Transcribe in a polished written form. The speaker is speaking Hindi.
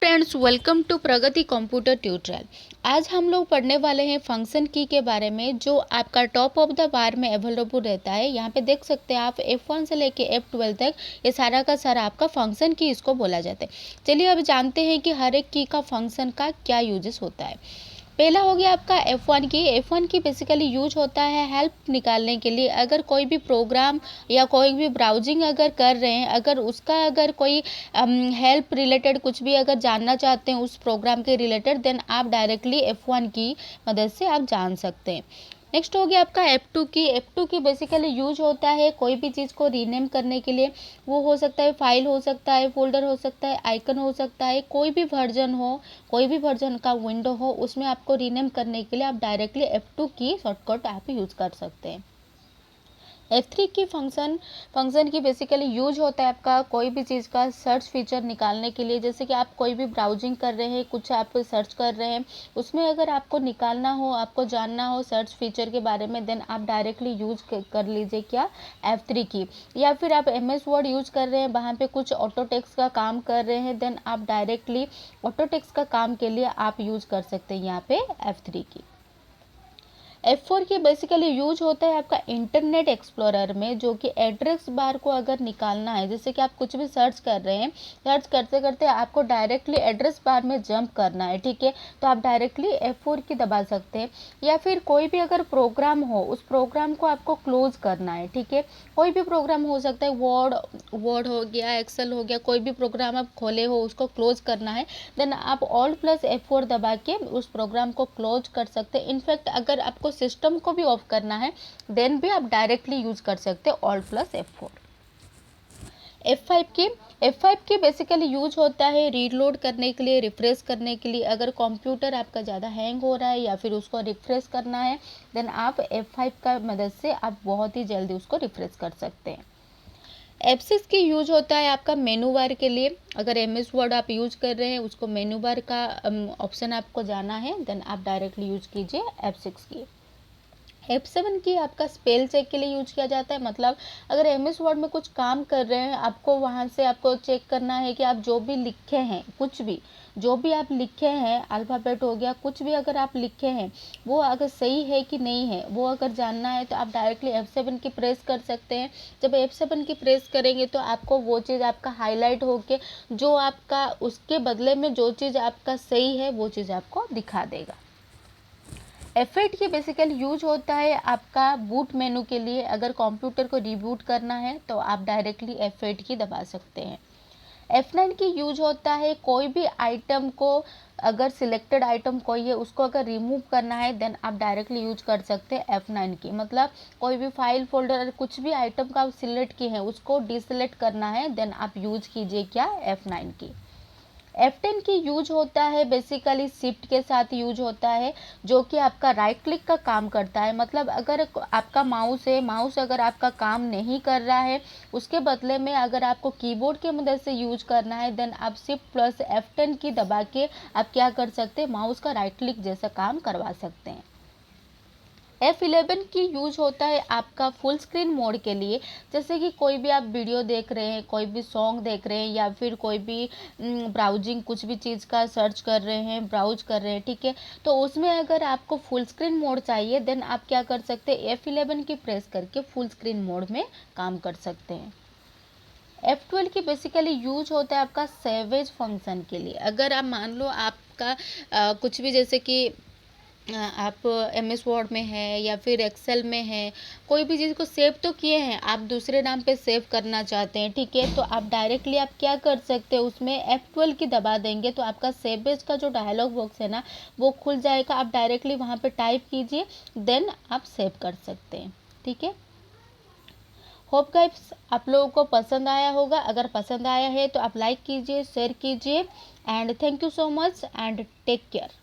Friends, welcome to Pragati computer tutorial. आज हम लोग पढ़ने वाले हैं फंक्शन की के बारे में, जो आपका टॉप ऑफ द बार में अवेलेबल रहता है। यहाँ पे देख सकते हैं आप F1 से लेके F12 तक ये सारा का सारा आपका फंक्शन की इसको बोला जाता है। चलिए अब जानते हैं कि हर एक की का फंक्शन का क्या यूजेस होता है। पहला हो गया आपका F1 की बेसिकली यूज होता है हेल्प निकालने के लिए। अगर कोई भी प्रोग्राम या कोई भी ब्राउजिंग अगर कर रहे हैं, अगर उसका अगर कोई हेल्प रिलेटेड कुछ भी अगर जानना चाहते हैं उस प्रोग्राम के रिलेटेड, देन आप डायरेक्टली F1 की मदद से आप जान सकते हैं। नेक्स्ट हो गया आपका F2 की बेसिकली यूज होता है कोई भी चीज़ को रीनेम करने के लिए। वो हो सकता है फाइल, हो सकता है फोल्डर, हो सकता है आइकन, हो सकता है कोई भी वर्जन का विंडो हो, उसमें आपको रीनेम करने के लिए आप डायरेक्टली F2 की शॉर्टकट आप यूज़ कर सकते हैं। F3 की फंक्शन की बेसिकली यूज होता है आपका कोई भी चीज़ का सर्च फीचर निकालने के लिए। जैसे कि आप कोई भी ब्राउजिंग कर रहे हैं, कुछ आप सर्च कर रहे हैं, उसमें अगर आपको निकालना हो, आपको जानना हो सर्च फीचर के बारे में, देन आप डायरेक्टली यूज कर लीजिए क्या, F3 की। या फिर आप MS वर्ड यूज कर रहे हैं, वहाँ पे कुछ ऑटो टेक्स्ट का काम कर रहे हैं, देन आप डायरेक्टली ऑटो टेक्स्ट का काम के लिए आप यूज कर सकते हैं यहाँ पे F3 की। F4 की बेसिकली यूज होता है आपका इंटरनेट एक्सप्लोरर में, जो कि एड्रेस बार को अगर निकालना है, जैसे कि आप कुछ भी सर्च कर रहे हैं, सर्च करते करते आपको डायरेक्टली एड्रेस बार में जंप करना है, ठीक है, तो आप डायरेक्टली F4 की दबा सकते हैं। या फिर कोई भी अगर प्रोग्राम हो, उस प्रोग्राम को आपको क्लोज करना है, ठीक है, कोई भी प्रोग्राम हो सकता है, वर्ड हो गया, एक्सेल हो गया, कोई भी प्रोग्राम आप खोले हो उसको क्लोज करना है, देन आप Alt+F4 दबा के उस प्रोग्राम को क्लोज कर सकते हैं। इनफैक्ट अगर आपको सिस्टम को भी ऑफ करना है, देन भी आप डायरेक्टली यूज कर सकते हैं Alt+F4। F5 की बेसिकली यूज होता है रीलोड करने के लिए, रिफ्रेश करने के लिए। अगर कंप्यूटर आपका ज़्यादा हैंग हो रहा है या फिर उसको रिफ्रेश करना है, देन आप F5 का मदद से आप बहुत ही जल्दी उसको रिफ्रेश कर सकते हैं। F6 की यूज होता है आपका मेनू बार के लिए। अगर MS वर्ड आप यूज कर रहे हैं, उसको मेनू बार का ऑप्शन आपको जाना है, देन आप डायरेक्टली यूज कीजिए F6 की। F7 की आपका स्पेल चेक के लिए यूज किया जाता है। मतलब अगर MS वर्ड में कुछ काम कर रहे हैं, आपको वहाँ से आपको चेक करना है कि आप जो भी लिखे हैं, कुछ भी जो भी आप लिखे हैं, अल्फ़ाबेट हो गया, कुछ भी अगर आप लिखे हैं, वो अगर सही है कि नहीं है, वो अगर जानना है, तो आप डायरेक्टली F7 की प्रेस कर सकते हैं। जब F7 की प्रेस करेंगे तो आपको वो चीज़ आपका हाईलाइट होके, जो आपका उसके बदले में जो चीज़ आपका सही है वो चीज़ आपको दिखा देगा। F8 की बेसिकली यूज होता है आपका बूट मेनू के लिए। अगर कंप्यूटर को रिबूट करना है तो आप डायरेक्टली F8 की दबा सकते हैं। F9 की यूज होता है कोई भी आइटम को, अगर सिलेक्टेड आइटम कोई है उसको अगर रिमूव करना है, देन आप डायरेक्टली यूज कर सकते हैं F9 की। मतलब कोई भी फाइल, फोल्डर, कुछ भी आइटम का आप सिलेक्ट किए हैं उसको डिसलेक्ट करना है, देन आप यूज कीजिए क्या, F9 की। F10 की यूज होता है बेसिकली शिफ्ट के साथ यूज होता है, जो कि आपका राइट क्लिक का काम करता है। मतलब अगर आपका माउस है, माउस अगर आपका काम नहीं कर रहा है, उसके बदले में अगर आपको कीबोर्ड की मदद से यूज करना है, देन आप Shift+F10 की दबा के आप क्या कर सकते हैं, माउस का राइट क्लिक जैसा काम करवा सकते हैं। F11 की यूज होता है आपका फुल स्क्रीन मोड के लिए। जैसे कि कोई भी आप वीडियो देख रहे हैं, कोई भी सॉन्ग देख रहे हैं, या फिर कोई भी ब्राउजिंग कुछ भी चीज़ का सर्च कर रहे हैं, ब्राउज कर रहे हैं, ठीक है, तो उसमें अगर आपको फुल स्क्रीन मोड चाहिए, देन आप क्या कर सकते हैं, F11 की प्रेस करके फुल स्क्रीन मोड में काम कर सकते हैं। F12 की बेसिकली यूज होता है आपका सेवेज फंक्शन के लिए। अगर आप मान लो आपका कुछ भी, जैसे कि आप MS वर्ड में है या फिर एक्सेल में है, कोई भी चीज़ को सेव तो किए हैं, आप दूसरे नाम पे सेव करना चाहते हैं, ठीक है, तो आप डायरेक्टली आप क्या कर सकते हैं, उसमें F12 की दबा देंगे तो आपका सेवेज का जो डायलॉग बॉक्स है ना, वो खुल जाएगा। आप डायरेक्टली वहाँ पे टाइप कीजिए, देन आप सेव कर सकते हैं, ठीक है। होप गाइस आप लोगों को पसंद आया होगा। अगर पसंद आया है तो आप लाइक कीजिए, शेयर कीजिए, and thank you so much and take care.